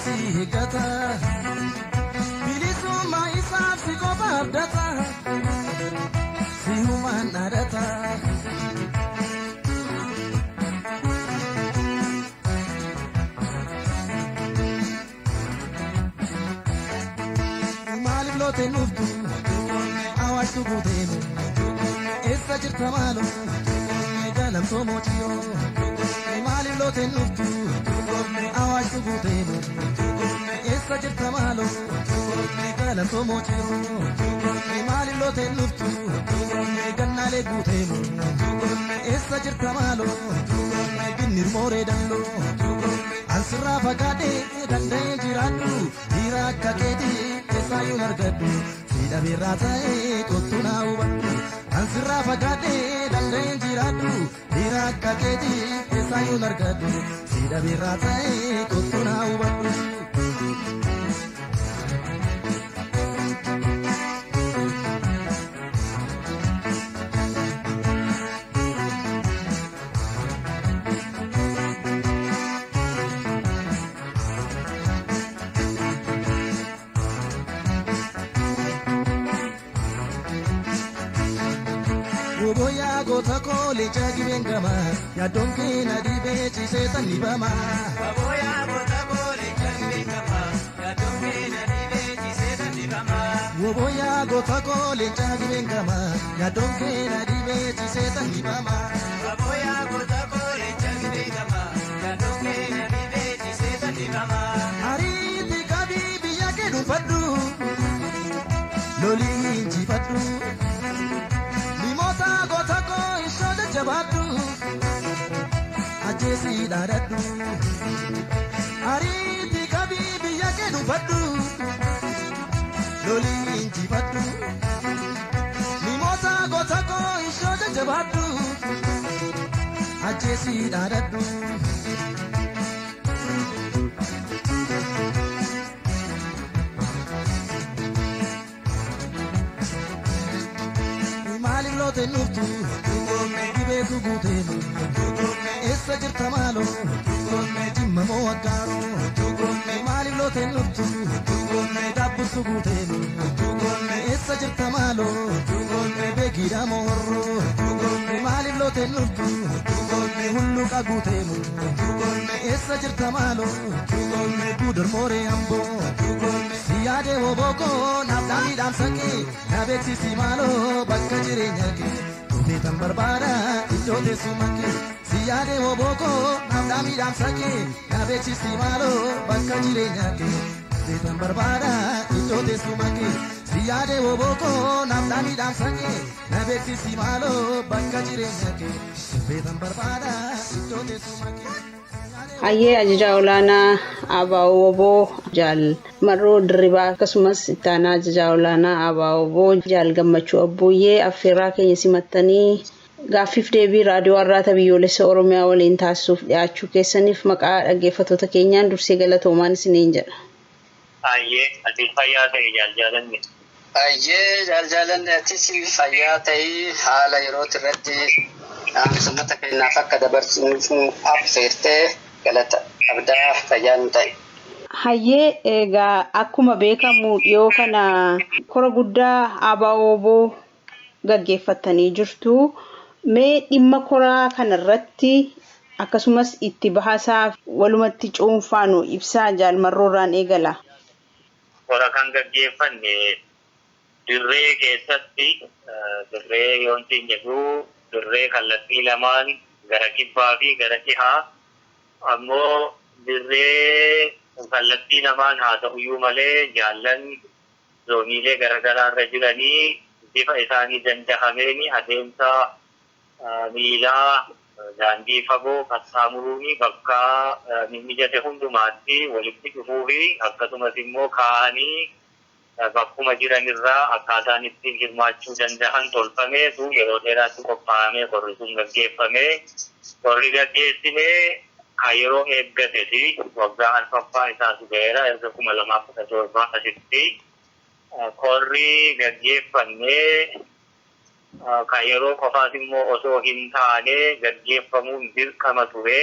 si gata bilisu maisa si ko babdata si human adata malib lote nuftu awash tu gudenu essa jirta malu galam to mochiyo malib lote nuftu awash tu gudenu essa jirta malu galam to mochiyo malib lote nuftu gannale gudenu essa jirta malu binnir more dallo ansira fagade dandai jiradu dira kakedi sayun argadu sida biratae kotuna ubadu ansira fagade dandai jiradu dira kakedi sayun argadu sida biratae kotuna ubadu Goya gota kole jagi bengama ya donke na dibe chise tanibama Goya gota kole jagi bengama ya donke na dibe chise tanibama Goya gota kole jagi bengama ya donke na dibe chise tanibama Goya gota kole jagi bengama ya donke na dibe chise tanibama Ari tikabi biya ke dufadu loli jifadu Jabatu ajesi daratu ariti kabibi yake dubatu loli injibatu mimosa gotako ishoja jabatu ajesi daratu imali lote nuftu tu gudenu essa jirta malo jimma mo agaro mali lote nuftu dabbu tu gudenu essa jirta malo begira morro mali lote nuftu hullu ka gudenu essa jirta malo budur more ambo siyade wo boko nabdami damsake nabeti simalo bakka jirenyake Tan barbara ijote sumake siyade wo boko namdami damsake nabechi simalo bakka jirenyake tan barbara ijote sumake siyade wo boko namdami damsake nabechi simalo bakka jirenyake tan barbara ijote sumake Ayyee ajajaa olaanaa Abaawoboo Jaal Marroo Dirribaa akkasumas ittaanaa ajajaa olaanaa Abaawoboo Jaal Gammachuu Abbuuyyee affeerraa keenya simattanii gaaffiif deebii raadiyoo Arraata Biyyoolessa Oromiyaa waliin taasisuuf dhiyaachuu keessaniif maqaa dhaggeeffattoota keenyaan dursee galatoomaan isiniin jedha. Ayyee ati fayyaa ta'e jaaljalanne. Ayyee jaaljalanne atis fayyaa ta'e haala yeroo irratti dhaamsa keenyaaf akka dabarsuuf affeertee galata abdaa fayyaan ta'e. Hayyee egaa akkuma beekamu dhiyoo kana kora guddaa Abaawoboo gaggeeffatanii jirtu. Mee dhimma koraa kanarratti akkasumas itti bahasaa walumatti cuunfaanu ibsaa Jaal Marroorraan eegala. Kora kan gaggeeffanne dirree keessatti dirree yoontiin jedhu dirree kallattii lamaan gara kibbaa fi gara dhihaa ammoo dirree kallattii lamaan haa ta'uyyuu malee jaallan zooniilee garaagaraa irra jiranii bifa isaanii danda'ameeni adeemsa miilaa daandii fagoo qaxxaamuruuni bakka mijate hundumaatti walitti dhufuu fi akkasumas immoo kaa'anii bakkuma jiranirraa akkaataan ittiin hirmaachuu danda'an tolfamee yeroo dheeraatti qophaa'amee korri sun gaggeeffamee korri gaggeessinee kan yeroo eeggate fi waggaa alfaffaa isaatu ga'eera erga 2017 asitti korri gaggeeffannee kan yeroo qofaas immoo osoo hin taane gaggeeffamuun dirqama ture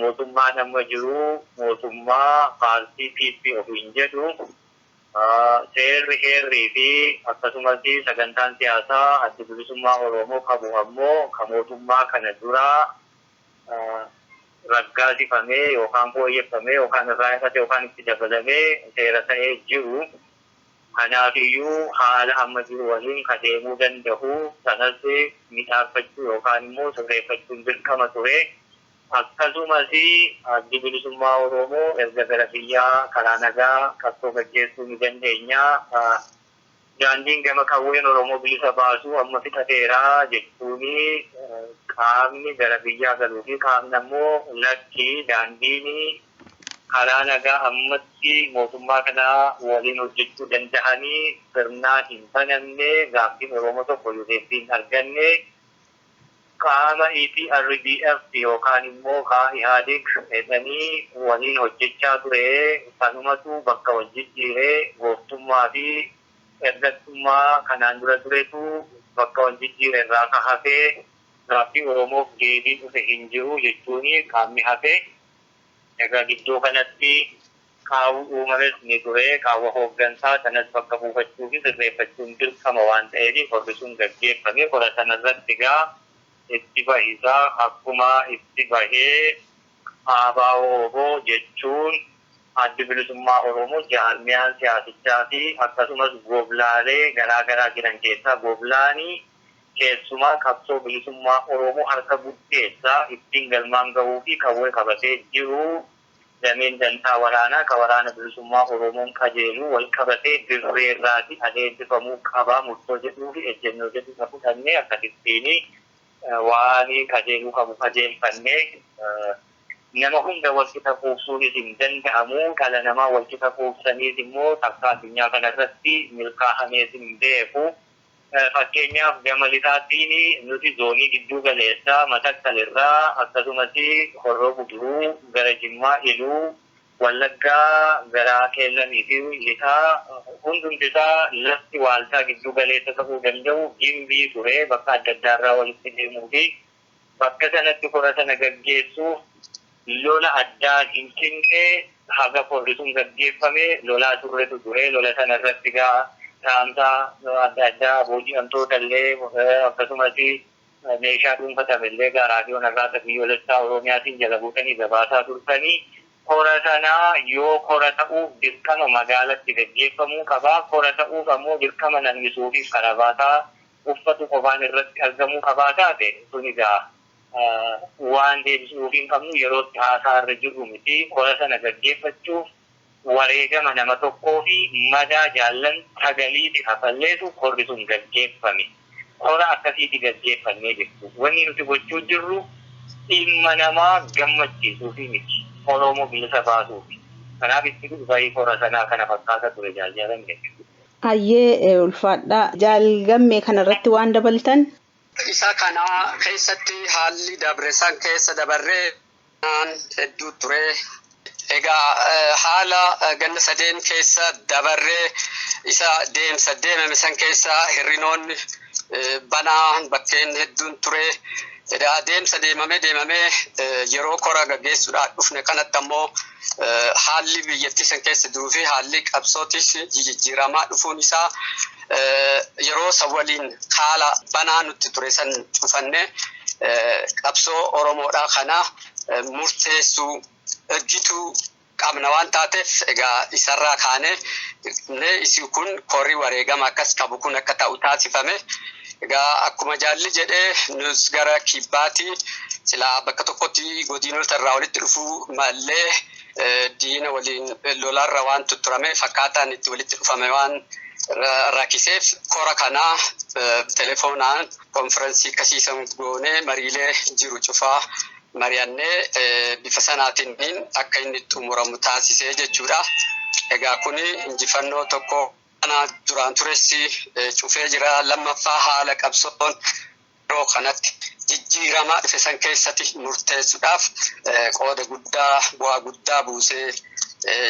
mootummaan amma jiru mootummaa paartii PP ofiin jedhu seerri heerrii fi akkasumas sagantaan siyaasaa adda bilisummaa Oromoo qabu ammoo kan mootummaa kana dura raggaasifamee yookaan fooyyeffamee yookaan irraa ifate yookaan itti dabalamee seera ta'ee jiru. Kanaafiyyuu haala amma jiru waliin adeemuu danda'u sanas midhaafachuu yookaan immoo sirreeffachuun dirqama ture. Akkasumas addi bilisummaa Oromoo erga gara biyyaa karaa nagaa qabsoo gaggeessuu ni dandeenya. Daandiin gama qawween Oromoo bilisa baasu amma fixateera jechuun qaamni gara biyyaa galuu fi qaamni ammoo lakki daandiin karaa nagaa ammatti mootummaa kana waliin hojjechuu danda'anii sirnaan hin banamne gaaffiin Oromoo tokko yoo deebiin arganne qaama EPRDF yookaan immoo IHADIG jedhanii waliin hojjechaa ture. Kanumatu bakka wal jijjiiree gooftummaa fi ergattummaa kanaan dura turetu bakka wal jijjiire irraa ka hafee gaaffii Oromoof deebii dhufe hin jiru jechuun qaamni hafee. Egaa gidduu kanatti qaawwa uumames ni ture. Qaawwa hooggansaa sanas bakka buufachuu fi sirreeffachuun dirqama waan ta'eef hordofsuun gaggeeffame. Qola sanarratti egaa itti bahisaa akkuma itti bahee ABO jechuun adda bilisummaa Oromoo jaarmiyaan siyaasichaa fi akkasumas gooblaalee garaa jiran keessaa gooblaanii keessumaa qabsoo bilisummaa Oromoo harka guddeessaa ittiin galmaan gahuu fi qawwee qabatee jiru. Dameen dantaa waraanaa ka waraana bilisummaa Oromoon qajeelu wal qabatee dirree irraati adeemsifamuu qabaa murtoo jedhuu fi ejjennoo jedhu ka fudhannee akkasittiin waan qajeeluu qabu qajeelfannee nama hunda walqixa quubsuunis hin danda'amu. Dhala namaa walqixa quubsaniis immoo takka addunyaa kanarratti milkaa'amees hin beeku. Fakkeenyaaf gama lixaatiin nuti zoonii gidduu galeessaa Matakkalirraa akkasumas Horroo Guduruu gara Jimmaa Iluu Wallaggaa gara Qeellamii fi lixaa hundumti isaa lafti waaltaa gidduu galeessa ta'uu danda'u Gimbii ture. Bakka adda addaarraa walitti deemuu fi bakka sanatti kora sana gaggeessuuf lola addaa hin cinne haga korri sun gaggeeffame lolaa turretu ture. Lola sanarratti gaa taamsaa adda addaa booji'amtoota illee akkasumas meeshaa dhuunfatame illee gaaraa fi onarraa biyyoolessaa Oromiyaatiin jala buutanii gabaasaa turtanii. Kora sanaa yoo kora ta'uuf dirqama magaalatti gaggeeffamuu qabaa. Kora ta'uuf ammoo dirqama nannisuu fi karabaataa uffatu qofaan irratti argamuu qabaa taate sun egaa waan deebisuuf hin qabnu yerootti haasaarra jiru miti. Kora sana gaggeeffachuuf wareegama nama tokkoo fi madaa jaallan sagaliiti hafalleetu korri sun gaggeeffame. Kora akkasiiti gaggeeffannee jirtu. Wanni nuti gochuu jirru dhimma namaa gammachiisuu fi miti. Oromoo bilisa baasuufi. Kanaaf itti dhufanii kora sanaa kana fakkaata ture jaaljalan jechuudha. Hayyee ulfaadhaa jaalgammee kanarratti waan dabaltan? Isa kana keessatti haalli dabreessan keessa dabarree hedduu ture. Egaa haala ganna sadeen keessa dabarree isa deemame san keessa hirrinoonni banaa bakkeen hedduun ture. Deemsa deemamee yeroo kora gaggeessuudhaan dhufne kanatti ammoo haalli biyyattii san keessa jiruu fi haalli qabsootis jijjiiramaa dhufuun isaa yeroo san waliin haala banaa nutti ture san cufanne qabsoo Oromoodhaa kana murteessuu ergituu qabna waan taateef egaa isarraa kaanee isi kun korri wareegama akkas qabu kun akka ta'u taasifame. Egaa akkuma jaalli jedhee nus gara kibbaatti silaa bakka tokkotti godinoota irraa walitti dhufuu mallee diina waliin lolaarra waan tutturame fakkaataan itti walitti dhufame waan rakkiseef kora kanaa telefoonaan konferensii akkasiisan goonee mariilee jiru cufaa mari'annee bifa sanaatiin akka inni xumuramu taasisee jechuudha. Egaa kuni injifannoo tokko kana duraan turessi cufee jira. Lammaffaa haala qabsoon yeroo kanatti jijjiiramaa dhufe san keessatti murteessuudhaaf qooda guddaa bu'aa guddaa buusee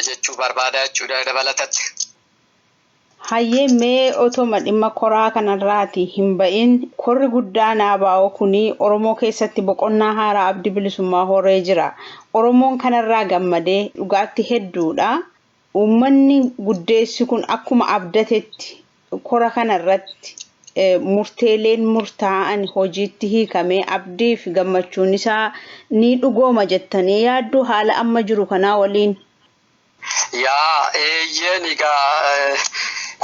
jechuu barbaada jechuudha dabalatatti. Hayyee mee otoma dhimma koraa kanarraati hin ba'in korri guddaan ABO kuni Oromoo keessatti boqonnaa haaraa abdii bilisummaa horee jira. Oromoon kanarraa gammadee dhugaatti hedduudha. Uummanni guddeessi kun akkuma abdatetti kora kanarratti murteeleen murtaa'an hojiitti hiikamee abdii fi gammachuun isaa ni dhugooma jettanii yaaddu haala amma jiru kanaa waliin? Yaa eeyyanigaa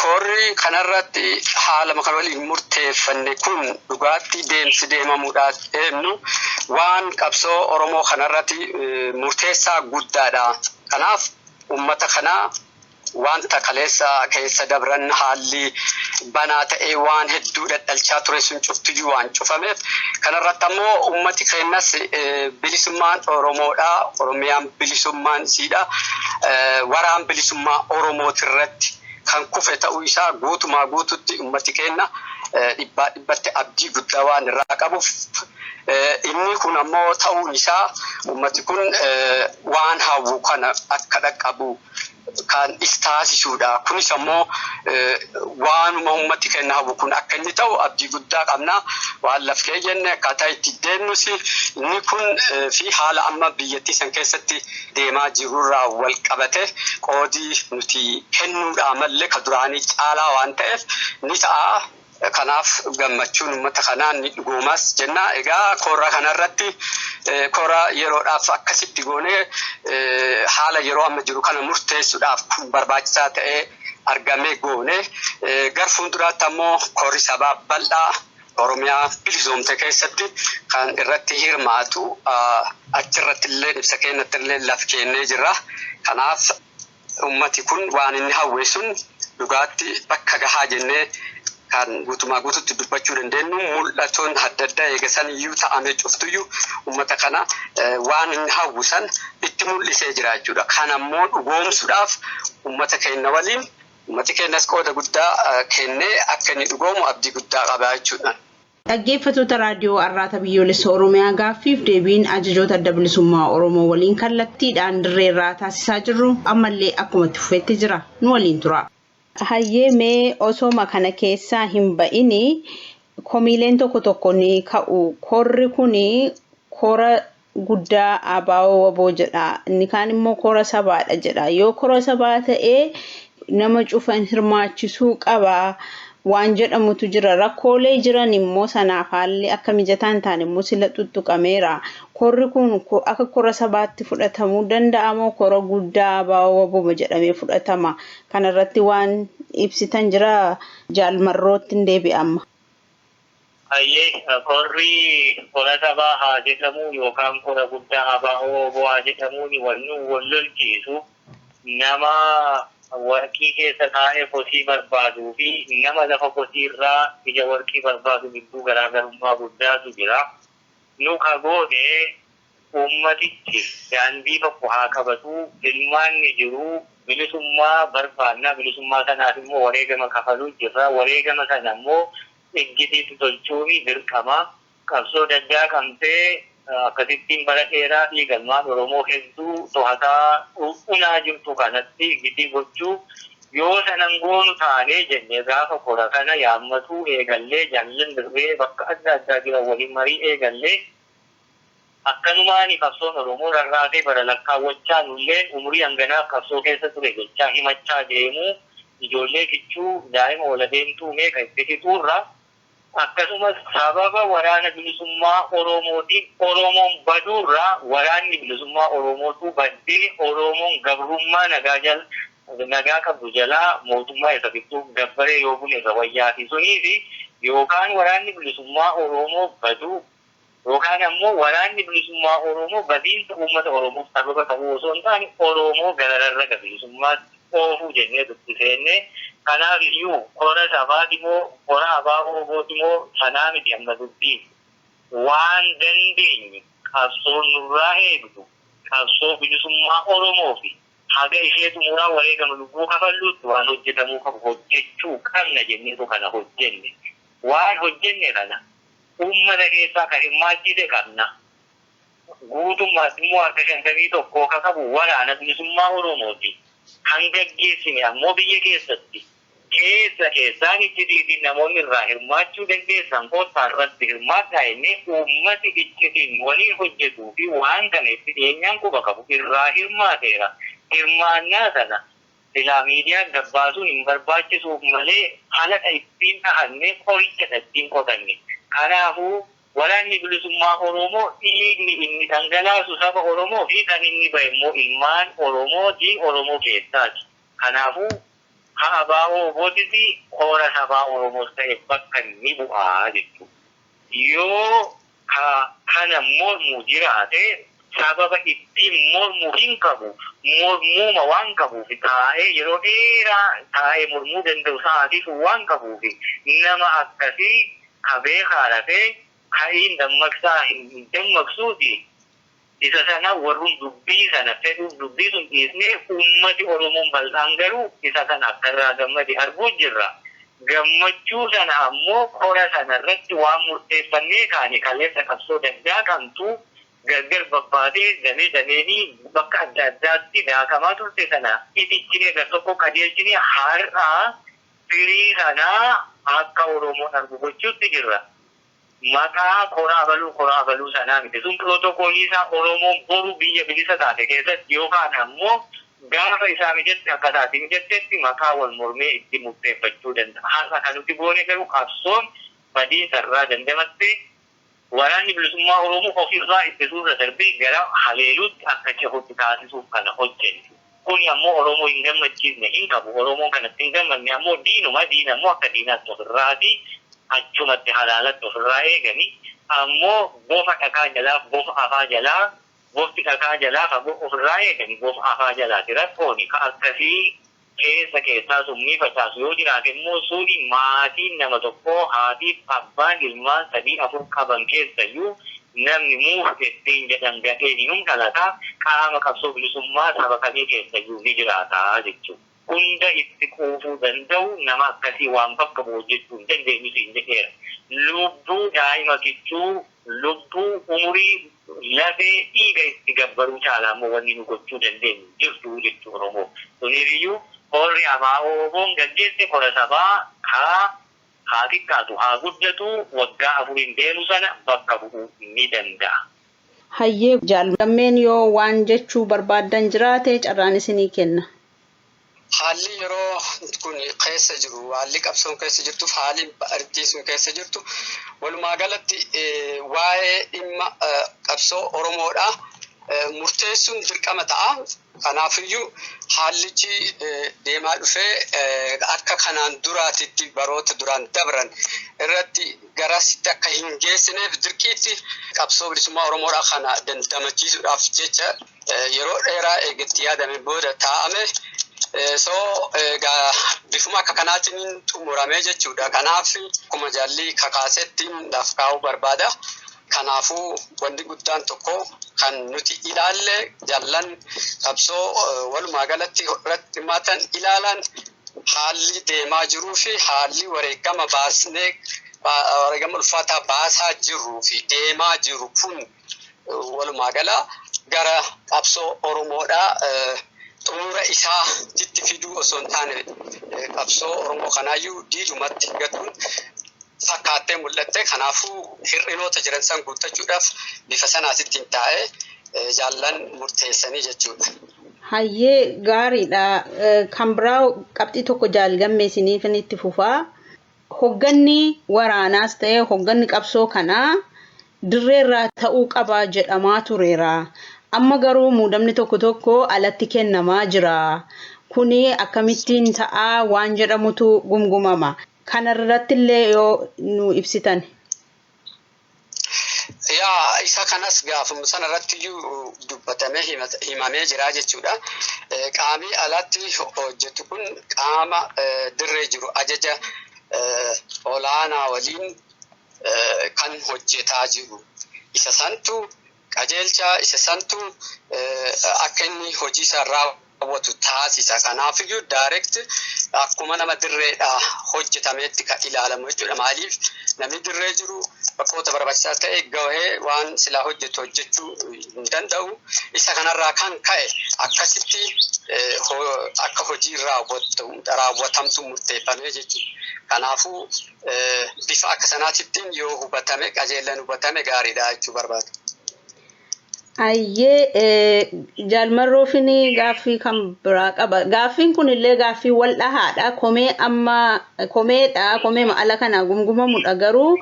korri kanarratti haala makan waliin murteeffanne kun dhugaatti deemsi deemamuudhaan deemnu waan qabsoo Oromoo kanarratti murteessaa guddaadha. Kanaaf ummata kanaa wanta kaleessa keessa dabran haalli banaa ta'ee waan hedduu dadhalchaa ture sun cuftiyyuu waan cufameef kanarratti ammoo ummati keenyas bilisummaan Oromoodha. Oromiyaan bilisummaan isiidha. Waraan bilisummaa Oromootirratti kan kufe ta'uu isaa guutumaa guututti ummati keenya dhibbatti abdii guddaa waan irraa qabuuf inni kun ammoo ta'uun isaa ummati kun waan hawwu kana akka dhaqqabu kan istaasisuudha. Kunis ammoo waanuma ummati keenya hawwu kun akka inni ta'u abdii guddaa qabna. Waan lafkee jenne akkaataa itti deemnus inni kun fi haala amma biyyattii san keessatti deemaa jirurraa wal qabate qoodii nuti kennuudha malee ka duraanii caalaa waan ta'eef ni ta'a. Kanaaf gammachuun ummata kanaan ni dhugoomas jenna. Egaa korra kanarratti korra yeroodhaaf akkasitti goonee haala yeroo amma jiru kana murteessuudhaaf kun barbaachisaa ta'ee argamee goone gar fuulduraatti ammoo korri sabaa bal'aa Oromiyaa bilisoomte keessatti kan irratti hirmaatu achirratti illee ibsa kennatti illee laf kennee jira. Kanaaf ummati kun waan inni hawwe sun dhugaatti bakka gahaa jennee kan guutumaa guututti dubbachuu dandeenyu mul'atoon adda addaa eegasan iyyuu ta'amee cuftuyyuu ummata kana waan inni hawwisan itti mul'isee jira jechuudha. Kan ammoo dhugoomsuudhaaf ummata keenya waliin ummati keenyas qooda guddaa kennee akka inni dhugoomu abdii guddaa qaba jechuudha. Dhaggeeffattoota raadiyoo Arraata Biyyoolessa Oromiyaa gaaffiif deebiin ajajoota adda bilisummaa Oromoo waliin kallattiidhaan dirreerraa taasisaa jirru ammallee akkuma itti fufetti jira. Nu waliin tura. Hayyee mee osoma kana keessaa hin ba'ini komiileen tokko ni ka'u. Korri kuni kora guddaa ABO jedha. Inni kaan immoo kora sabaadha jedha. Yoo kora sabaa ta'ee nama cufan hirmaachisuu qaba waan jedhamutu jira. Rakkoolee jiran immoo sanaaf haalli akka mijataan ta'an immoo sila tuttuqameera. Korri kun akka kora sabaatti fudhatamuu danda'amoo kora guddaa ABO jedhamee fudhatama. Kanarratti waan ibsitan jira jaalmarrootti hin deebi'amma. Hayyee korri kora sabaa haa jedhamu yookaan kora guddaa ABO haa jedhamuun wal lolchiisu nama warqii keessa taa'ee kosii barbaaduu fi nama lafa kosiirraa ija warqii barbaadu gidduu garaagarummaa guddaatu jira. Nu kagoone ummatichi daandii tokko haa qabatu ilmaanni jiru bilisummaa barbaanna bilisummaa sanaaf immoo wareegama kafaluu jirra. Wareegama sana immoo eggitiitti tolchuu fi dirqama qabsoo daddaa qabxee akkasittiin bara dheeraa fi galmaan Oromoo hedduu to'ataa unaa jirtu kanatti eeggitii gochuu yoo sanan goonu taanee jennee gaafa kora kana yaammatu eegallee jaallan dirree bakka adda addaa jiran waliin marii eegallee akkanumaan qabsoon Oromoo rarraatee bara lakkaawwachaa nullee umurii hanganaa qabsoo keessa ture jechaa himachaa deemu ijoollee kichuu daa'ima wal adeemtuu meeqa itti fixuurra akkasumas sababa waraana bilisummaa Oromootiin Oromoon baduurra waraanni bilisummaa Oromootu baddee Oromoon gabrummaa nagaa qabdu jalaa mootummaa isa fixuuf gabbaree yoo bule irra wayyaati suniifi yookaan waraanni bilisummaa Oromoo baduu yookaan ammoo waraanni bilisummaa Oromoo badiinsa uummata Oromoof sababa ta'uu osoo hin taane Oromoo gararra bilisummaa oofuu jennee dubbisenne. Kanaaf iyyuu kora sabaatimoo kora ABO'timoo sanaa miti amma dubbiin waan dandeenye qabsoo nurraa eegdu qabsoo bilisummaa Oromoo fi haga ishee xumuraa wareegama lubbuu kafalluutti waan hojjetamuu qabu hojjechuu qabna jenneetu kana hojjenne. Waan hojjenne kana uummata keessaa kan hirmaachise qabna. Guutummaatti immoo harka 51 ka qabu waraana bilisummaa Oromooti. Kan gaggeessine ammoo biyya keessatti keessaan iccitiin namoonni irraa hirmaachuu dandeessan kottaan irratti hirmaataa inni uummati iccitiin waliin hojjetuu fi waan kana itti dhiyeenyaan quba qabu irraa hirmaateera. Hirmaannaa sana silaa miidiyaa gabbaasuun hin barbaachisuuf malee haala ittiin dhahannee qoricha ittiin qotanne. Kanaafuu waraanni bilisummaa Oromoo dhiigni inni dhangalaasu saba Oromoo fi kan inni bahe immoo ilmaan Oromooti Oromoo keessaati. Kanaafuu haabaa bootiti koora sabaa Oromoos ta'e bakka inni bu'aa jechuudha. Yoo kana mormuu jiraate sababa ittiin mormuu hin qabu mormuuma waan qabuuf taa'ee yeroo dheeraa taa'ee mormuu danda'u sa'aatiif waan qabuuf nama akkasii kabee haadhatee ka'iin dammaqsaa hin dammaqsuuti. Isa sana warruun dubbii sana fedhuuf dubbii sun dhiisnee uummati Oromoon bal'aan garuu isa sana akka irraa gammade arguu jirra. Gammachuu sana ammoo koora sana irratti waan murteeffannee kaane kaleessa qabsoo dandaa kamtu gargar babbaatee dameenii bakka adda addaatti daakamaa turte sana itichine gar tokko qajeelchine har'aa firii sanaa akka Oromoon argu gochuutti jirra. Maqaa koraa baluu sanaa miti sun pirootokoolii isaa Oromoon boru biyya bilisa taate keessatti yookaan ammoo gaafa isaa mijetti akka taate mijettetti maqaa wal mormee itti murteeffachuu danda'a. Har'a kan nuti goone garuu qabsoon badiinsa irraa dandamatte waraanni bilisummaa Oromoo ofirraa ittisuurra darbee gara haleeluutti akka cehutti taasisuuf kana hojjenne. Kuni ammoo Oromoo hin gammachiisne hin qabu. Oromoon kanatti hin gammanne ammoo diinammoo akka diinaatti ofirraati. Achumatti halaalatti ofirraa eeganii ammoo bofa dhakaa jalaa bofa afaa jalaa bofti dhakaa jalaa fagoo ofirraa eeganii bofa afaa jalaati rakkooni ka akkasii keessaa summii facaasu yoo jiraate immoo suudhi maatiin nama tokkoo haatiif abbaan ilmaan 3-4 qaban keessayyuu namni muuf ittiin jedhan gadheen hin dhalataa qaama qabsoo bilisummaa saba kamii keessayyuu ni jiraataa jechuudha. Hunda itti quufuu danda'u nama akkasii waan bakka bu'u jechuun dandeenyu siin jedheera. Lubbuu daa'ima kichuu, lubbuu umurii lafee dhiiga itti gabbaruu caalaa immoo wanni nu gochuu dandeenyu jirtu jechuu Oromoo. Suniifiyyuu qorri Oromoon gaggeesse qora sabaa haa xiqqaatu haa guddatu waggaa 4 deemu sana bakka bu'uu ni danda'a. Hayyee jaalladhameen yoo waan jechuu barbaadan jiraate carraan isinii kenna. Haalli yeroo kun keessa jiru, haalli qabsoon keessa jirtuuf haalli artiisuun keessa jirtu walumaa galatti waa'ee dhimma qabsoo Oromoodha murteessuun dirqama ta'a. Kanaafiyyuu haallichi deemaa dhufee akka kanaan duraatitti baroota duraan dabran irratti garasitti akka hin geessineef dirqiitti qabsoo bilisummaa Oromoodha kana dandamachiisuudhaaf jecha yeroo dheeraa eeggatti yaadame booda taa'ame. Bifuma akka kanaatiin xumuramee jechuudha. Kanaaf akkuma jaalli kakaasettiin laaf kaa'uu barbaada. Kanaafuu wanti guddaan tokko kan nuti ilaalle jaallan qabsoo walumaa galatti irratti hirmaatan ilaalan haalli deemaa jiruu fi haalli wareegama baasnee wareegama ulfaataa baasaa jiruu fi deemaa jiru kun walumaa gala gara qabsoo Oromoodhaa. Xumura isaatti fiduu osoo hin taane qabsoo Oromoo kanaayyuu diidumatti gatuun fakkaattee mul'atte. Kanaafuu hir'inoota jiran san guuttachuudhaaf bifa sanaatittiin taa'ee jaallan murteessanii jechuudha. Hayyee gaariidha. Kan biraa qabxii tokko jaalgammee isiniif itti fufaa. Hogganni waraanaas ta'e hogganni qabsoo kanaa dirreerraa ta'uu qaba jedhamaa tureera. Amma garuu muudamni tokko alatti kennamaa jira. Kuni akkamittiin ta'a waan jedhamutu gumgumama. Kanarratti illee yoo nu ibsitan. Isa kanas gaafuma sanarratti dubbatamee himamee jira jechuudha. Qaamni alatti hojjetu kun qaama dirree jiru ajaja olaanaa waliin kan hojjetaa jiru. Isa santu qajeelcha isa santu akka inni hojii isaa raawwatu taasisa. Kanaafiyyuu direct akkuma nama dirreedha hojjetameetti kan ilaalamu jechuudha. Maaliif namni dirree jiru bakkoota barbaachisaa ta'e gahee waan silaa hojjetu hojjechuu hin danda'u. Isa kanarraa kan ka'e akkasitti akka hojii raawwatamtu murteeffamee jechuudha. Kanaafuu bifa akka sanaatittiin yoo hubatame qajeellan hubatame gaariidha jechuu barbaada. Ayyee jaalmarroofini gaaffii kan biraa qaba. Gaaffiin kunillee gaaffii wal dhahaadha. Komeedha. Komee ala kana gumgumamudha garuu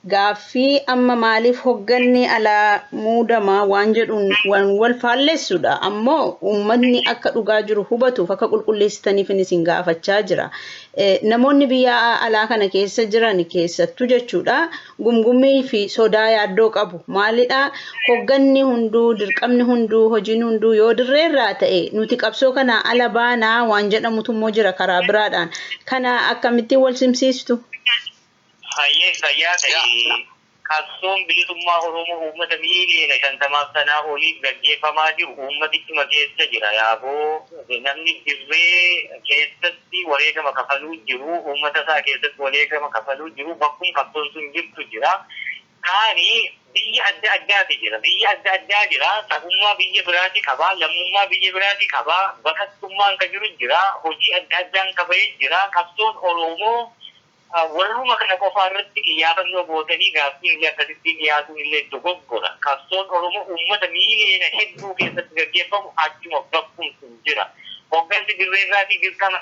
gaaffii amma maaliif hogganni ala muudama waan jedhuun wal faallessudha. Ammoo uummanni akka dhugaa jiru hubatuuf akka qulqulleessitaniif isin gaafachaa jira. Namoonni biyya alaa kana keessa jiran keessattuu jechuudha gumgummii fi sodaa yaaddoo qabu. Maalidha hogganni hunduu dirqamni hunduu hojiin hunduu yoo dirreerraa ta'e nuti qabsoo kana ala baanaa waan jedhamutu immoo jira karaa biraadhaan. Kana akkamittiin wal simsiistu? Hayyee fayyaa ta'e qabsoon bilisummaa Oromoo uummata miiliyoona 50 sanaa olii gaggeeffamaa jiru uummatichuma keessa jira. Yaaboo namni dirree keessatti wareegama kafaluu jiru uummata isaa keessatti wareegama kafaluu jiru bakkum qabsoon sun jirtu jira. Kaani biyya adda addaati jira. Biyya adda addaa jira. Sabummaa biyya biraati qabaa. Lammummaa biyya biraati qabaa. Bakattummaan kan jiru jira. Hojii adda addaan qabee jira. Qabsoon Oromoo warruma kana qofa irratti xiyyaafannoo gootanii gaaffii illee akkasitti dhiyaatuun illee dogoggora. Qabsoon Oromoo uummata miiliyoona hedduu keessatti gaggeeffamu achuma bakkum sun jira. Hoggansi dirreerraati dirqama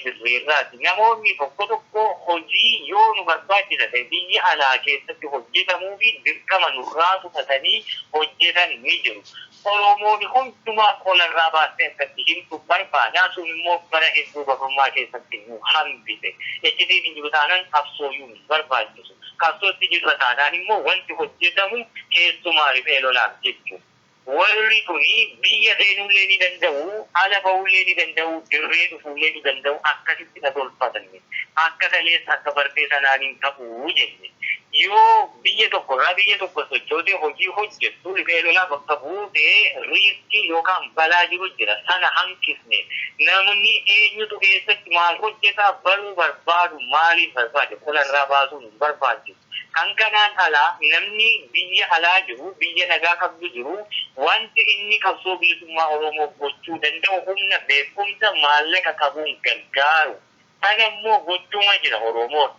dirreerraati. Namoonni tokko hojii yoo nu barbaachisa ta'e biyya alaa keessatti hojjetamuu fi dirqama nurraa fudhatanii hojjetan ni jiru. Oromoon hundumaa qolarraa baasee akkatti himtu barbaada. Sun immoo bara hedduu gabummaa keessatti nu hambise. Ejjitee hin jiru taanaan qabsooyuu nu barbaachisu. Qabsootti jirra taanaan immoo wanti hojjetamu keessumaa riphee lolaaf jechuudha. Warri kuni biyya seenullee ni danda'u, ala ba'ullee ni danda'u, dirree dhufuullee ni danda'u akkasitti na tolfatanne. Akka kaleessa akka bartee sanaaniin ta'uu jenne. Yoo biyya tokko sochootee hojii hojjettu riphee lolaa bakka buutee riiskii yookaan balaa jiru jira sana hanqisne. Namni eenyutu keessatti maal hojjetaa baruu barbaadu maaliif barbaade qolarraa baasuun barbaachisu. Kan kanaan alaa namni biyya alaa jiru biyya nagaa qabdu jiru wanti inni qabsoo bilisummaa Oromoo gochuu danda'u humna beekumsa maallaqa qabuun gargaaru. Kana immoo gochuuma jira Oromoon.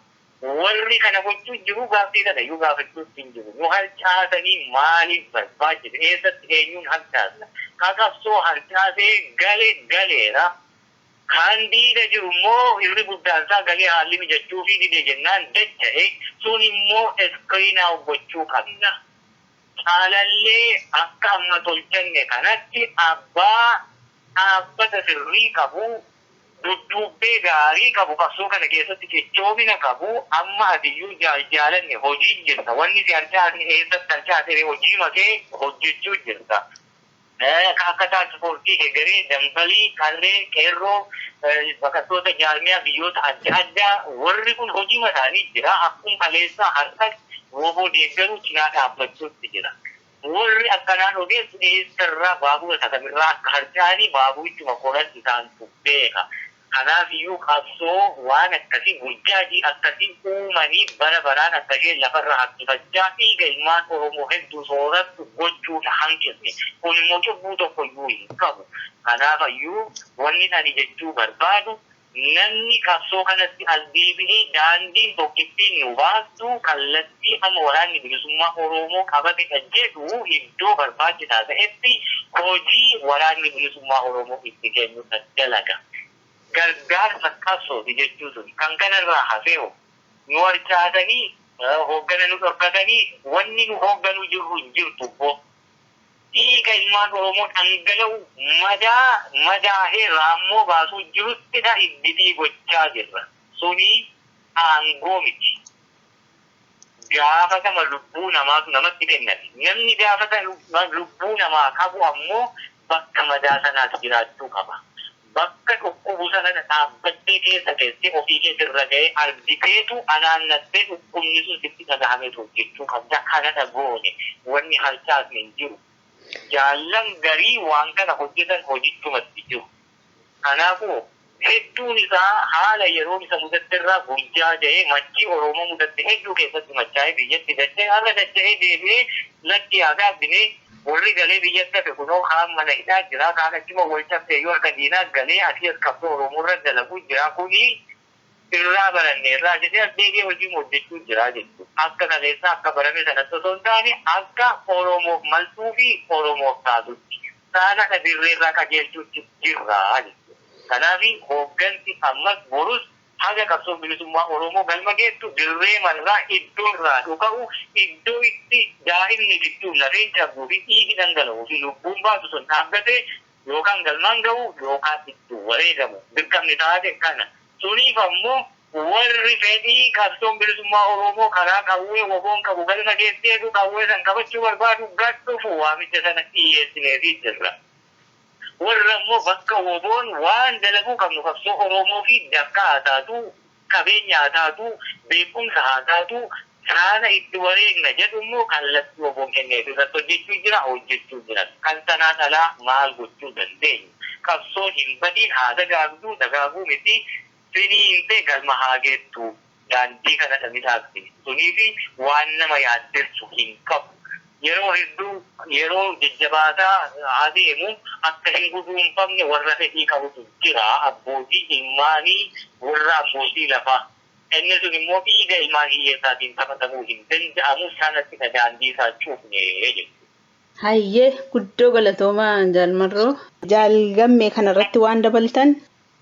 Warri kana gochuu jiru gaaffii kana iyyuu gaafachuus hin jiru. Nu harcaasanii maaliif barbaachise? Eessatti eenyuun harcaasna? Ka qabsoo harcaasee galeera. Kan diida jiru immoo irri guddaan isaa galee haalli mijachuu fi dide jennaan dacha'e sun immoo iskiriinaa gochuu qabna. Caalallee akka amma tolchanne kanatti abbaa dhaabbata sirrii qabu dudduubbee gaarii qabu qabsoo kana keessatti jechoomina qabu amma adiyyuu jaalanne hojii jirta. Wanni si harcaasne eessatti harcaasee hojii makee hojjechuu jirta. Akka tiraansipoortii egeree dambalii kanneen qeerroo bakattoota jaarmiyaa biyyoota adda addaa warri kun hojii mataanii jira. Akkuma kaleessaa harka rooboo deeggaruu cinaa dhaabbachuutti jira. Warri akkanaan ogeessu eessarraa baabura sakamirraa akka harcaanii baaburichuma qoran isaantu beeka. Kanaaf iyyuu qabsoo waan akkasii guddaadii akkasii uumanii bara baraan akkasii lafarra harkifachaa dhiiga ilmaan Oromoo hedduu soorattu gochuudha hanqisne. Kun immoo cubbuu tokko iyyuu hin qabu. Kanaaf iyyuu wanni ani jechuu barbaadu namni qabsoo kanatti as deebi'ee daandiin tokkittiin nu baastu kallattii amma waraanni bilisummaa Oromoo qabate jedhu iddoo barbaachisaa ta'etti hojii waraanni bilisummaa Oromoo itti kennu dalaga. Gargaarsa qabsooti jechuun kan kanarraa hafeeho nu harcaasanii hooggana nu dhorkatanii wanni nu hoogganuu jirru hin jirtu bo dhiiga ilmaan Oromoo dhangala'u madaahee raammoo baasuu jiruttidha itti gochaa jirra. Suni aangoo miti. Gaafatama lubbuu namaatu namatti kennati. Namni gaafatama lubbuu namaa qabu ammoo bakka madaa sanaatti jiraachuu qaba. Bakka dhukkubu sana dhaabbattee keessa keessee ofii keessarra ga'ee argiteetu anaannattee dhukkubni sun sitti dhagahameetu hojjechuu qabda. Kanadha goone wanni harcaasne hin jiru. Jaallan garii waan kana hojjetan hojichumatti jiru. Kanaafuu hedduun isaa haala yeroon isa mudatteerraa guyyaa ja'ee machii Oromoo mudatte hedduu keessatti machaa'ee biyyatti dacha'ee har'a dacha'ee deebi'ee lakki aadaa binee warri galee biyyatti hafe kunoo kaan mana hidhaa jira kaan achuma wal cabsee yoo akka diinaa galee asii as qabsoo Oromoo irra dalaguu jira kuni irraa baranne irraa jedhee as deebi'ee hojii hojjechuu jira jechuudha. Akka kaleessaa akka barame sanatti osoo hin taane akka Oromoof maltuu fi Oromoof taatutti saala dirree irraa qajeelchuutti jirra jechuudha. Kanaaf hooggansi ammas borus haga qabsoo bilisummaa Oromoo galma geessu dirree marraa iddoo irraa dhuga'u iddoo itti daa'imni gidduu lafeen cabuu fi dhiigi dhangala'uu fi lubbuun baasu sun dhaabbatee yookaan galmaan ga'u yookaan itti wareegamu dirqamni taate kana. Suniif ammoo warri fedhii qabsoon bilisummaa Oromoo karaa qawwee woboon qabu galma geesseetu qawwee san qabachuu barbaadu gadhufu waamicha sana dhiyeessineefii jirra. Warra immoo bakka woboon waan dalaguu qabnu qabsoo Oromoo fi dakka haa taatu qabeenya haa taatu beekumsa haa taatu saana itti wareegna jedhu immoo kallattii woboon kenneetu irratti hojjechuu jira. Kan sanaan alaa maal gochuu dandeenya? Qabsoon hin badin haa dagaaguu miti finiintee galma haa geettu daandii kana dhabitaatti. Suniifi waan nama yaaddeessu hin qabu. Yeroo hedduu yeroo jajjabaataa adeemu akka hin guduunfamne warra fedhii qabutu jira abbootii ilmaanii warra abbootii lafaa. Inni sun immoo dhiiga ilmaan hiyyeessaatiin taphatamuu hin danda'amu sanatti daandii isaa cuufne jechuudha. Hayyee guddoo galatoomaa jaalmarroo jaalgammee kanarratti waan dabaltan.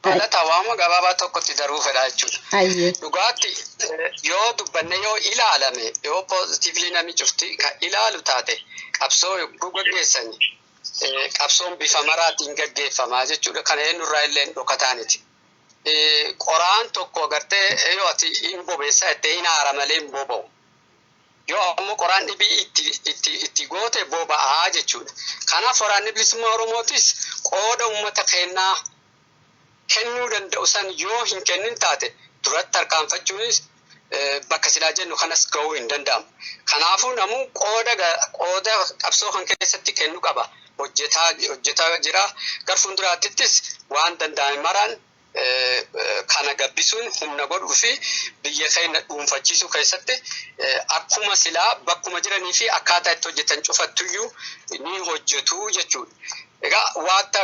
Galata waama gabaabaa tokkotti daruu fedha jechuudha. Hayyee. Dhugaatti yoo dubbanne yoo ilaalame yoo poozitiivlii namni cufti kan ilaalu taate qabsoo yogguu gaggeessani qabsoon bifa maraatiin gaggeeffamaa jechuudha. Kana eenyurraa illee dhokataaniti. Qoraan tokko agartee yoo ati hin bobeessaa itti hin haara malee hin boba'u. Yoo ammoo qoraan dhibii itti goote boba'aa jechuudha. Kanaaf waraanni bilisummaa Oromootis qooda uummata kennaa kennuu danda'u san yoo hin kennin taate duratti tarkaanfachuunis bakka silaa jennu kanas ga'uu hin danda'amu. Kanaafuu namuu qooda qabsoo kan keessatti kennu qaba. Hojjetaa jira. Gar fuulduraattis waan danda'ame maraan kana gabbisuun humna godhuu fi biyya keenya dhuunfachiisuu keessatti akkuma silaa bakkuma jiranii fi akkaataa itti hojjetan cufattuyyuu ni hojjetu jechuudha. Egaa waanta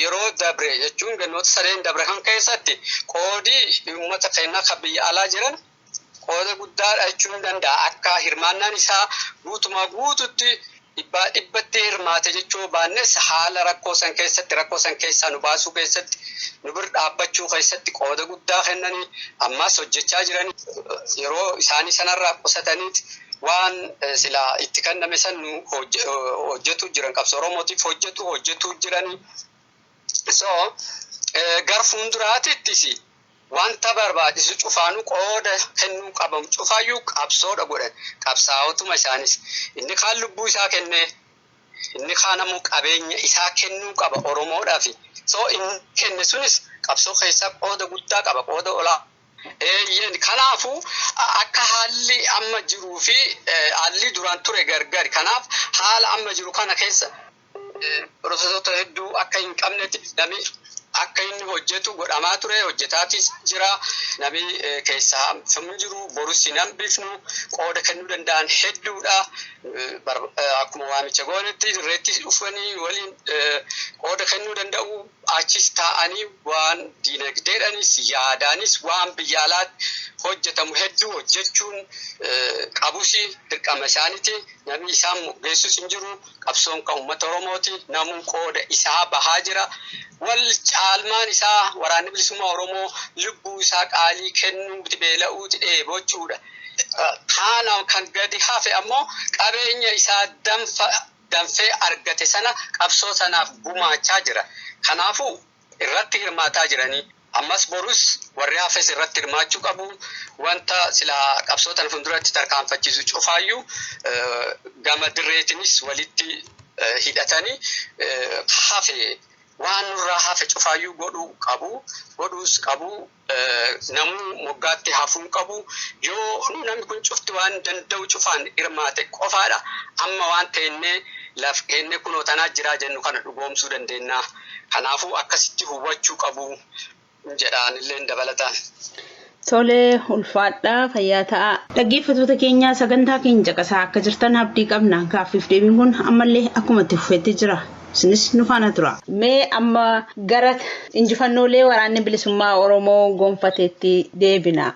yeroo dabre jechuun gannoota sadeen dabre kan keessatti qoodii uummata keenyaa kan biyya alaa jiran qooda guddaadha jechuun danda'a. Akka hirmaannaan isaa guututti dhibbatti hirmaate jechuu baannes haala rakkoo san keessaa nu baasuu keessatti nu bira dhaabbachuu keessatti qooda guddaa kennanii ammas hojjechaa jiran yeroo isaanii sanarraa qusataniiti waan silaa itti kenname san hojjetu jiran qabsoo Oromootiif hojjetu jiranii. So gar fuulduraatittis wanta barbaachisu cufaanu qooda kennuu qabamu cufaayyuu qabsoodha godhan qabsaa'otuma isaanis inni kaan lubbuu isaa kennee inni kaan ammoo qabeenya isaa kennuu qaba Oromoodhaaf. So inni kenne sunis qabsoo keessaa qooda guddaa qaba qooda olaa. Kanaafuu akka haalli amma jiruu fi haalli duraan ture gargari. Kanaaf haala amma jiru kana keessa profesorota hedduu akka hin qabnetti namni akka inni hojjetu godhamaa ture hojjetaatis jira. Namni keessaa hin jiru borus hin hambifnu qooda kennuu danda'an hedduudha. Akkuma waamicha goonetti irratti dhufanii waliin qooda kennuu danda'u achis taa'anii waan diinagdeedhaanis yaadaanis waan biyya alaatti hojjetamu hedduu hojjechuun qabusi dirqama isaaniiti. Namni isaan geessus hin jiru. Qabsoon kan uummata Oromooti. Namuu qooda isaa bahaa jira. Wal caalmaan isaa waraanni bilisummaa Oromoo lubbuu isaa qaalii kennuuti beela'uuti dheebochuudha. Kana kan gadi hafe ammoo qabeenya isaa danfee argate sana qabsoo sanaaf gumaachaa jira. Kanaafuu irratti hirmaataa jiranii ammas borus warri hafes irratti hirmaachuu qabu. Wanta silaa qabsootan fuulduratti tarkaanfachiisu cufaayyuu gama dirreetinis walitti hidhatanii hafe waan nurraa hafe cufaayyuu godhuus qabu. Namuu moggaatti hafuun qabu. Yoo namni kun cufti waan danda'u cufaan hirmaate qofaadha. Amma waan ta'ennee laf kennee kunoo tanaa jiraa jennu kana dhugoomsuu dandeenya. Kanaafuu akkasitti hubachuu qabu jedhaan illee dabalataan. Tolee ulfaadhaa fayyaa ta'a. Dhaggeeffattoota keenya sagantaa keenya caqasaa akka jirtan abdii qabna. Gaaffiif deebiin kun ammallee akkuma itti fufeetti jira. Isinis nu faana tura. Mee amma gara injifannoolee waraanni bilisummaa Oromoo gonfateetti deebina.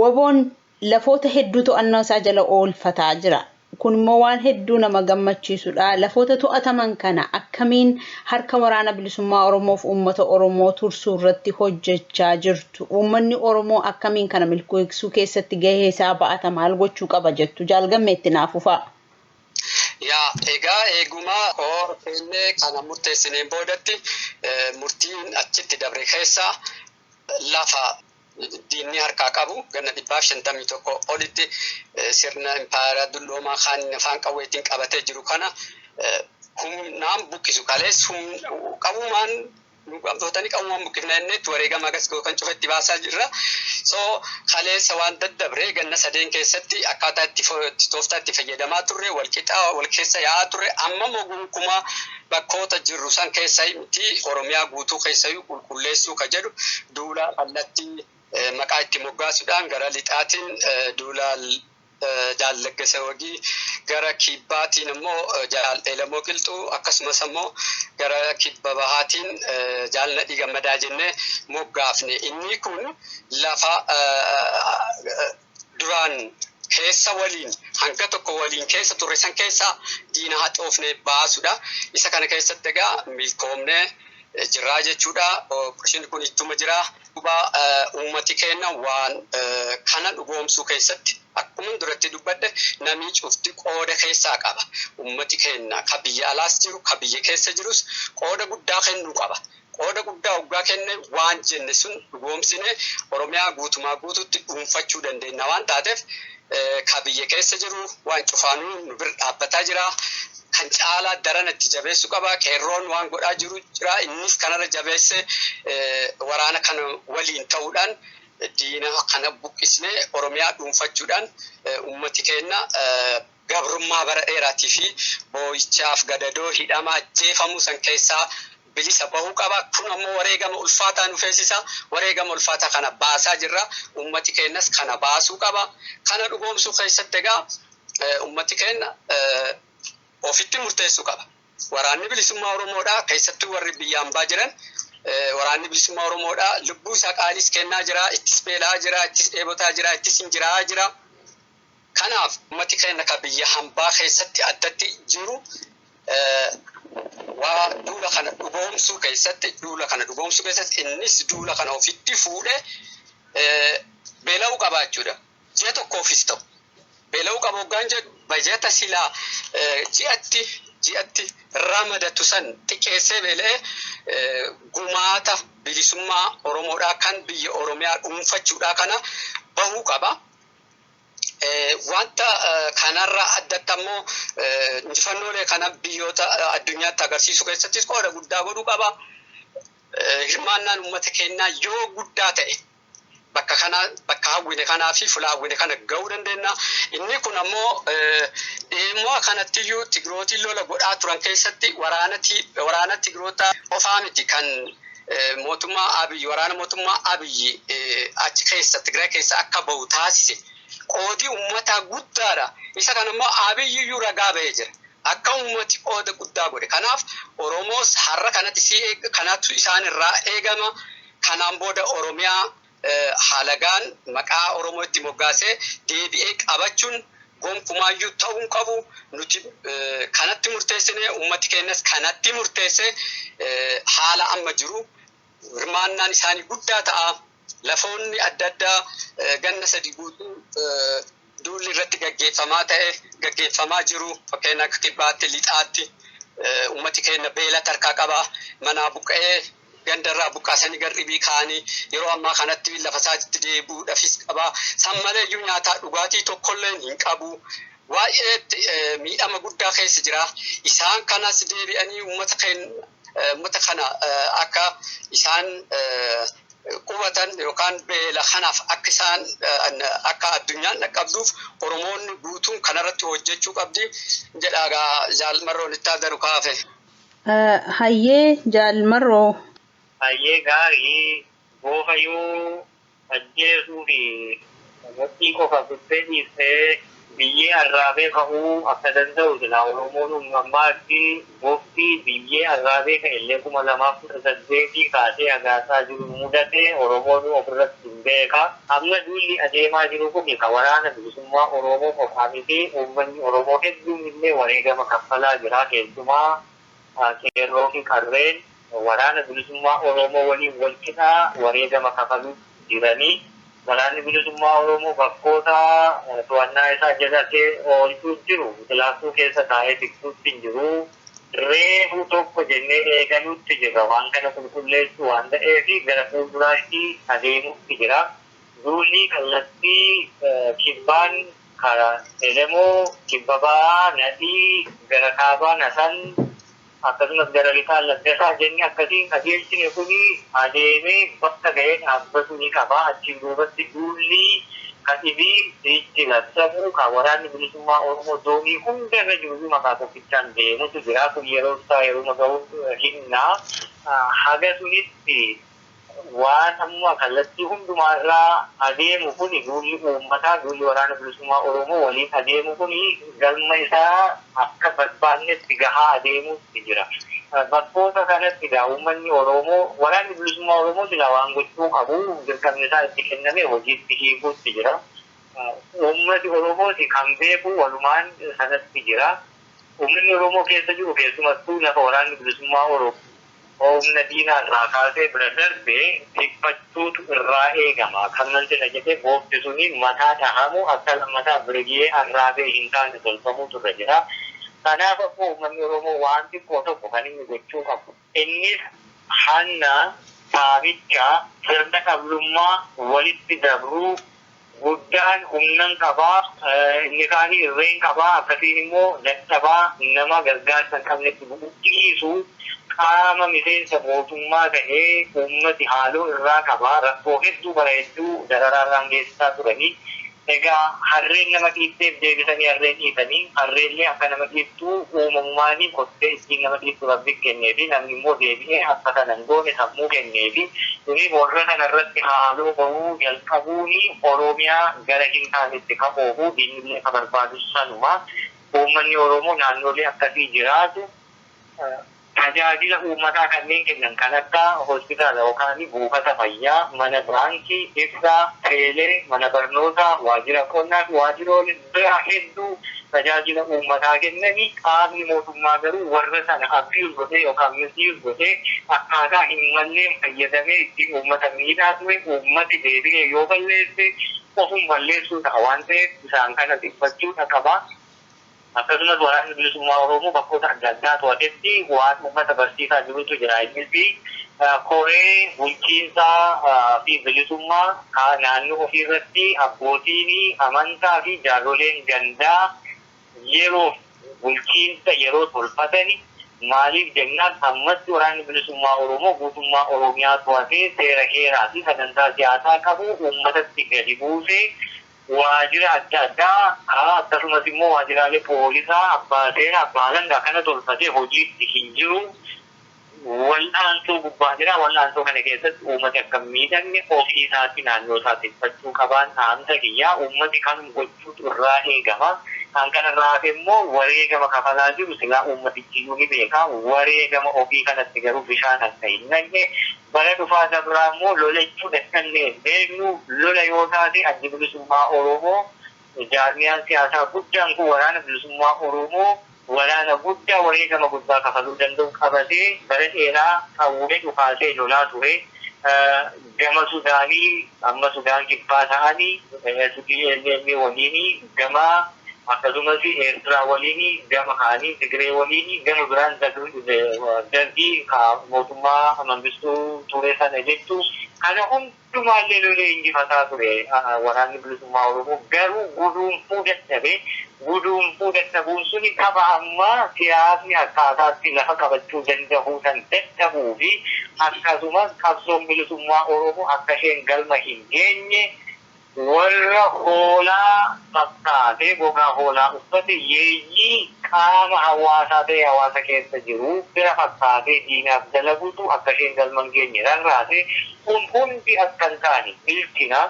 Waboon lafoota hedduu to'annoo isaa jala oolfataa jira. Kun immoo waan hedduu nama gammachiisudha. Lafoota to'ataman kana akkamiin harka waraana bilisummaa Oromoof uummata Oromoo tursuu irratti hojjechaa jirtu? Uummanni Oromoo akkamiin kana milkeessuu keessatti gahee isaa ba'ata maal gochuu qaba jettu? Jaalgammeetti naaf ufa. Yaa egaa eeguma horfeellee kana murteessineen boodatti murtiin achitti dabre keessa lafa diinni harkaa qabu ganna 151 olitti sirna impaayera dulloomaa kan afaan qawweetiin qabatee jiru kana humnaan buqqisu kalees qabumaan nuqamtootani qabumaan buqqifneennetti wareegama agas kan cufetti baasaa jirra. So kaleessa waan daddabre ganna sadeen keessatti akkaataa itti tooftaa itti fayyadamaa turre walqixaa wal keessa yaa'aa turre amma mogunkuma bakkoota jirru san keessa miti Oromiyaa guutuu keessayyuu qulqulleessuu ka jedhu duula kallattii maqaa itti moggaasuudhaan gara lixaatiin duula jaallaggeessa wagii gara kibbaatiin immoo jaalleelamoo qilxuu akkasumas immoo gara kibba bahaatiin jaalladhii gammadaa jennee moggaafne. Inni kun lafa duraan keessa waliin hanga tokko waliin keessa turre san keessa diina haxoofne baasuudha. Isa kana keessatti egaa milkoomnee jirraa jechuudha. Qorshiin kun ittuma jira. Uummati keenya waan kana dhugoomsuu keessatti akkuma duratti dubbadde namni cufti qooda keessaa qaba. Uummati keenya ka biyya alaas jiru ka biyya keessa jirus qooda guddaa kennuu qaba. Qooda guddaa waggaa kenne waan jenne sun dhugoomsine Oromiyaa guutumaa guututti dhuunfachuu dandeenya waan taateef ka biyya keessa jiru waan cufaanuu nu bira dhaabbataa jira. Kan caalaa daran itti jabeessuu qaba. Qeerroon waan godhaa jiru jira. Innis kanarra jabeesse waraana kana waliin ta'uudhaan diina kana buqqisnee Oromiyaa dhuunfachuudhaan uummati keenya gabrummaa bara dheeraatii fi boo'ichaaf gadadoo hidhamaa ajjeefamuu san keessaa bilisa bahuu qaba. Kun ammoo wareegama ulfaataa nu feesisa. Wareegama ulfaataa kana baasaa jirra. Uummati keenyas kana baasuu qaba. Kana dhugoomsuu keessatti egaa uummati keenya ofitti murteessuu qaba. Waraanni bilisummaa Oromoodhaa keessattuu warri biyyaan baa jiran waraanni bilisummaa Oromoodhaa lubbuu isaa qaalis kennaa jira, ittis beelaa jira, ittis dheebotaa jira, ittis injiraa jira. Kanaaf uummati keenya ka biyya hambaa keessatti addatti jiru waa duula kana dhugoomsuu keessatti innis duula kana ofitti fuudhee beela'uu qabaachuudha. Ji'a tokkoofis ta'u. Beela'uu qabu hoggaan jedhu bajeta silaa ji'atti ramadatu san xiqqeessee beela'ee gumaata bilisummaa Oromoodhaa kan biyya Oromiyaa dhuunfachuudhaa kana bahuu qaba. Wanta kanarraa addatti ammoo injifannoolee kana biyyoota addunyaatti agarsiisuu keessattis qooda guddaa godhuu qaba. Hirmaannaan uummata keenyaa yoo guddaa ta'e bakka hawwine kanaa fi fuula hawwine kana gahuu dandeenya. Inni kun ammoo dhimma kanattiyyuu Tigrootiin lola godhaa turan keessatti waraana Tigroota qofaa miti kan mootummaa Abiyyi waraana mootummaa Abiyyi achi keessa Tigraay keessa akka bahu taasise. Qoodii uummataa guddaadha. Isa kana immoo Abiyyuu ragaa bahee jira. Akka uummati qooda guddaa godhe. Kanaaf Oromoos har'a kanatu isaan irraa eegama. Kanaan booda Oromiyaa haalagaan maqaa Oromoo itti moggaasee deebi'ee qabachuun gonkumaayyuu ta'uu qabu. Nuti kanatti murteessinee uummati keenyas kanatti murteessee haala amma jiru hirmaannaan isaanii guddaa ta'a. Lafoonni adda addaa ganna sadi guutuu duulli irratti gaggeeffamaa jiru. Fakkeenyaaf akka kibbaatti lixaatti uummati keenya beela tarkaa qaba. Manaa buqqa'ee gandarraa buqqaasanii garribii kaanii yeroo ammaa kanatti lafa isaatti deebi'uudhaafis qaba. San maleeyyuu nyaataa dhugaatii tokkollee hin qabu. Waa'ee miidhama guddaa keessa jira. Isaan kanas deebi'anii uummata kana akka isaan qubatan yookaan beela kanaaf akka isaan akka addunyaan dhaqqabduuf Oromoonni guutuun kanarratti hojjechuu qabdi jedhaa Jaalmarroon itti aadaru kaafe. Hayyee Jaalmarroo. Hayyee gaarii goofayyuu ajjeesuu fi murtii qofa guttee dhiistee biyyee arraabee ka'uu akka danda'u silaa Oromoon uumammaatti gooftii biyyee arraabee ka'ellee 2018 kaasee agaasaa jiru mudate Oromoon ofirratti hin beeka. Amma duulli adeemaa jiru kun kan waraana bilisummaa Oromoo qofaa miti uummanni Oromoo hedduun illee wareegama kaffalaa jira keessumaa qeerroo fi qarreen waraana bilisummaa Oromoo waliin wal qixaa wareegama kafaluu jiranii. Waraanni bilisummaa Oromoo bakkoota to'annaa isaa jalatee oolchuu jiru bilaasuu keessa taa'ee tiksuutti hin jiru. Reefu tokko jennee eegaluutti jira waan kana qulqulleessu waan ta'eef gara fuulduraatti adeemuutti jira. Duulli kallattii kibbaan karaa Elemoo, kibba ba'aa, Nadii, gara kaabaa, Nasan akkasumas gara lixaa Laddasaa jennee akkasiin qajeelchine kuni adeemee bakka ga'ee dhaabbatu ni qaba. Achiin duubatti duulli kan dhibii itti labsamu kan waraanni bilisummaa Oromoo doonii hunda irra jiru maqaa tokkichaan deemutu jira. Kun yeroo isaa yeroo ga'u hinnaa haga sunitti waan amma kallattii hundumaarraa adeemu kuni duulli uummataa duulli waraana bilisummaa Oromoo waliin adeemu kuni galma isaa akka barbaannetti gahaa adeemuutti jira. Bakkoota kanatti uummanni Oromoo waraanni bilisummaa Oromoo sila waan gochuu qabu dirqamni isaa itti kenname hojiitti hiikuutti jira. Uummati Oromooti kan beeku walumaan sanatti jira. Uummanni Oromoo keessa jiru keessumattuu lafa waraanni bilisummaa Oromoo humna diinaa irraa kaasee bira darbee dhiphachuutu irraa eegama. Kan namti jedhee goofti suni mataa dhahamu akka lammataa birgee arraabee hin taane tolfamuutu irra jira. Kanaaf akkoo uummanni Oromoo waan xiqqoo tokko kan inni gochuu qabu. Innis hanna saabicha sirna qablummaa walitti dabruu guddaan humnan qabaa inni kaanii irreen qabaa akkasiin immoo dadhabaa nama gargaarsa hin qabnetti bu'uudhiisu qaama miseensa mootummaa ta'ee uummati haaloo irraa qabaa rakkoo hedduu bara hedduu dararaarraan geessisaa turanii. Egaa harreen nama dhiitteef deebisanii harreen dhiitanii harreellee akka nama dhiittuu uumamumaanii kottee ittiin nama dhiittu rabbi kenneefi namni immoo deebi'ee akka kanan goone sammuu kenneefi kuni warra kanarratti haaloo bahuu jalqabuuni Oromiyaa gara hin taanetti qaboofu diinillee ka barbaadu sanuma uummanni Oromoo naannolee akkasii jiraatu tajaajila uummataa kanneen kennan kan akka hospitaala yookaan buufata fayyaa, mana baankii, ibsaa, teelee, mana barnootaa, waajjira qonnaa fi waajjiroonni biraa hedduu tajaajila uummataa kennanii qaamni mootummaa garuu warra sana abiyuus godhee yookaan misiis godhee akkaataa hin malleen fayyadamee ittiin uummata miidhaa ture uummati deebi'ee yoo balleesse ofum balleessuu ta'a waan ta'eef isaan kana dhiphachuudha qaba. Akkasumas waraanni bilisummaa Oromoo bakkoota adda addaa to'atetti waan uummata barsiisaa jirutu jira. Innis koree bulchiinsaa fi bilisummaa naannoo ofiirratti abbootiin amantaa fi jaarsoleen gandaa yeroo bulchiinsa yeroo tolfatani maaliif jennaan ammatti waraanni bilisummaa Oromoo guutummaa Oromiyaa to'atee seera heeraa fi sagantaa siyaasaa qabu uummatatti gadi buusee waajjira adda addaa akkasumas immoo waajjiraalee poolisaa abbaa seeraa abbaa alangaa kana tolfatee hojiitti hin jiru. Wal'aansoo gubbaa jira. Wal'aansoo kana keessatti uummati akka miidhamne ofii isaatti naannoo isaatti fachuu qabaan dhaamsa kiyyaa uummati kan gochuutu irraa eegama. Kan kanarraa hafe immoo wareegama kafalaa jiru silaa uummatichi ni beeka. Wareegama ofii kanatti garuu bishaan akka hin nagne bara dhufaa dabraa immoo lolachuu dadhabnee beeknu lola yoo taate addi bilisummaa Oromoo jaarmiyaan siyaasaa guddaan kun waraana bilisummaa Oromoo waraana guddaa wareegama guddaa kafaluu danda'u qabatee bara dheeraa qawwee dhufaasee lolaa ture. Gama Sudaanii amma Sudaan kibbaa ta'anii Sudii waliin gama akkasumas Eertiraa waliin gama kaanii Tigree waliin gama biraan dargii mootummaa Mangistuu ture sana jechuun kana hundumaallee lolee injifataa ture waraanni bilisummaa Oromoo garuu guduunfuu dadhabuun suni qaba amma siyaasni akkaataatti lafa qabachuu danda'uu kan dadhabuu fi akkasumas qabsoon bilisummaa Oromoo akka isheen galma hin geenye warra hoolaa fakkaatee gogaa hoolaa uffate yeeyyii qaama hawaasaa ta'e hawaasa keessa jiru bira fakkaatee diinaaf dalaguutu akka isheen galman geenye rarraate kun hundi akka hin taane bilchina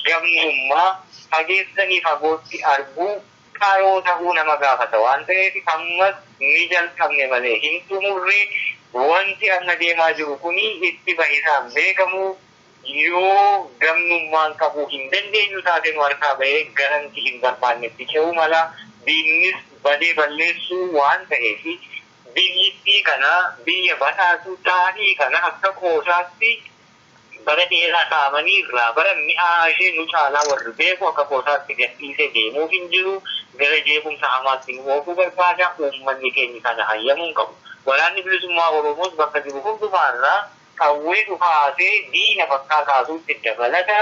gamnummaa fageessanii fagootti arguu kaayoo ta'uu nama gaafata waan ta'eef ammas ni jalqabne malee hin xumurre wanti amma deemaa jiru kuni itti bahisaan beekamu yoo gamnummaan qabuu hin dandeenyu taate nu harkaa bahee garanti hin barbaannetti ce'uu mala diinnis badee balleessuu waan ta'eef biyyittii kana biyya badhaatu taa'ii kana akka qoosaatti bara dheeraa kaa'amanii irraa bara mi'aa ishee nu caalaa warri beeku akka qoosaatti gadhiisee deemuuf hin jiru gara jeequmsa hamaatti nu oofuu barbaada uummanni keenya kana hayyamuun qabu. Waraanni bilisummaa Oromoos bakka jiru hundumaarraa qawwee dhukaasee diina bakkaa kaasuutti dabalata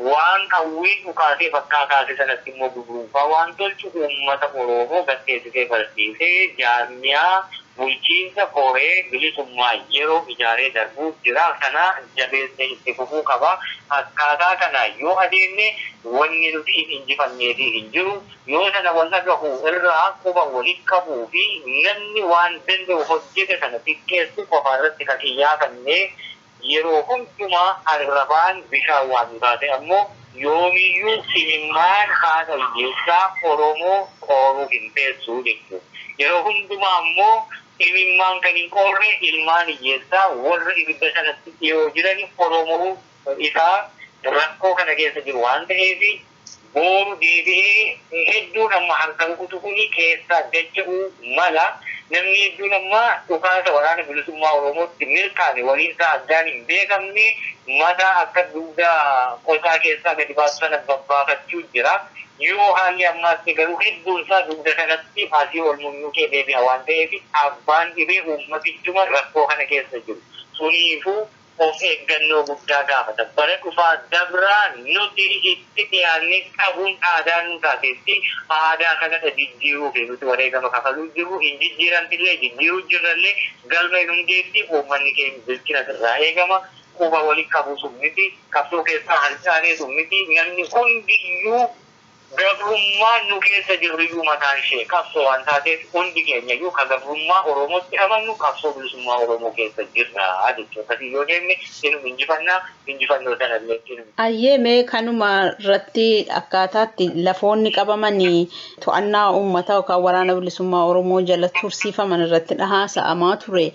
waan qawwee dhukaasee bakkaa kaase sanatti immoo gugruufaa waan tolchu uummata Oromoo gatteessisee barsiisee jaarmiyaa bulchiinsa koree bilisummaa yeroo ijaaree darbuu jira kana jabeessee itti fufuu qaba. Akkaataa kana yoo adeemne wanni nuti hin injifanneefi hin jiru yoo sana wanta gahu irraa quba walitti qabuu fi namni waan danda'u hojjete sana xiqqeessu qofa irratti kan xiyyeeffannee yeroo hundumaa arrabaan bishaan waan taate ammoo yoomiyyuu simimmaan haadha hiyyeessaa Oromoo qooruu hin teessuu jechuudha. Yeroo hundumaa ammoo imimmaan kan hin qorre ilmaan hiyyeessaa warra ibidda sanatti dhiyoo jiran Oromoo isaa rakkoo kana keessa jiru waan ta'eef booru deebi'ee hedduun amma harkaan kutu kuni keessaa dacha'uu mala namni hedduun amma dhukaasa waraana bilisummaa Oromootti milkaa'e waliin isaa addaan hin beekamne mataa akka dugdaa qotaa keessaa gadi baasu sana babbaafachuu jira. Yoo haalli ammaatti garuu hedduun isaa dugda kanatti asii ol mul'ukee deebi'a waan ta'eef abbaan dhibee uummatichuma rakkoo kana keessa jiru. Suniifuu of eeggannoo guddaa gaafata. Bara dhufaa dabraa nuti itti dhiyaannee qabuun aadaa nu taatetti aadaa kanatti jijjiiruu fi nuti wareegama kafaluu jiru hin jijjiiramtillee jijjiiruu jirrallee galma hundeetti uummanni keenya bilchina irraa eegama. Quba walitti qabuu summiti qabsoo keessaa harcaanee summiti namni hundiyyuu gabrummaan nu keessa jirru mataan ishee qabsoo waan taateef hundi keenya iyyuu ka gabrummaa Oromootti amannu qabsoo bilisummaa Oromoo keessa jirra jechuudha. Yoo deemne inni injifannoo sanallee kennu. Ayyee mee kanuma irratti akkaataatti lafoonni qabamanii to'annaa uummataa yookaan waraana bilisummaa Oromoo jala tursiifaman irratti haasa'amaa ture.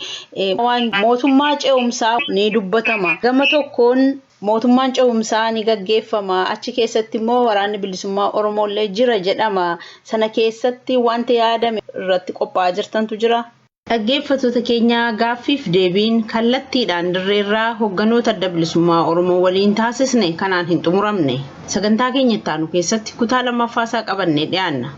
Waan mootummaa ce'umsaa ni dubbatama. Gama tokkoon mootummaan ce'umsaa ni gaggeeffama achi keessatti immoo waraanni bilisummaa Oromoolee jira jedhama sana keessatti wanti yaadame irratti qophaa'aa jirtantu jira. Dhaggeeffattoota keenya gaaffiif deebiin kallattiidhaan dirreerraa hogganoota adda bilisummaa Oromoo waliin taasisne kanaan hin xumuramne sagantaa keenya itti aanu keessatti kutaa lammaffaasaa qabannee dhiyaanna.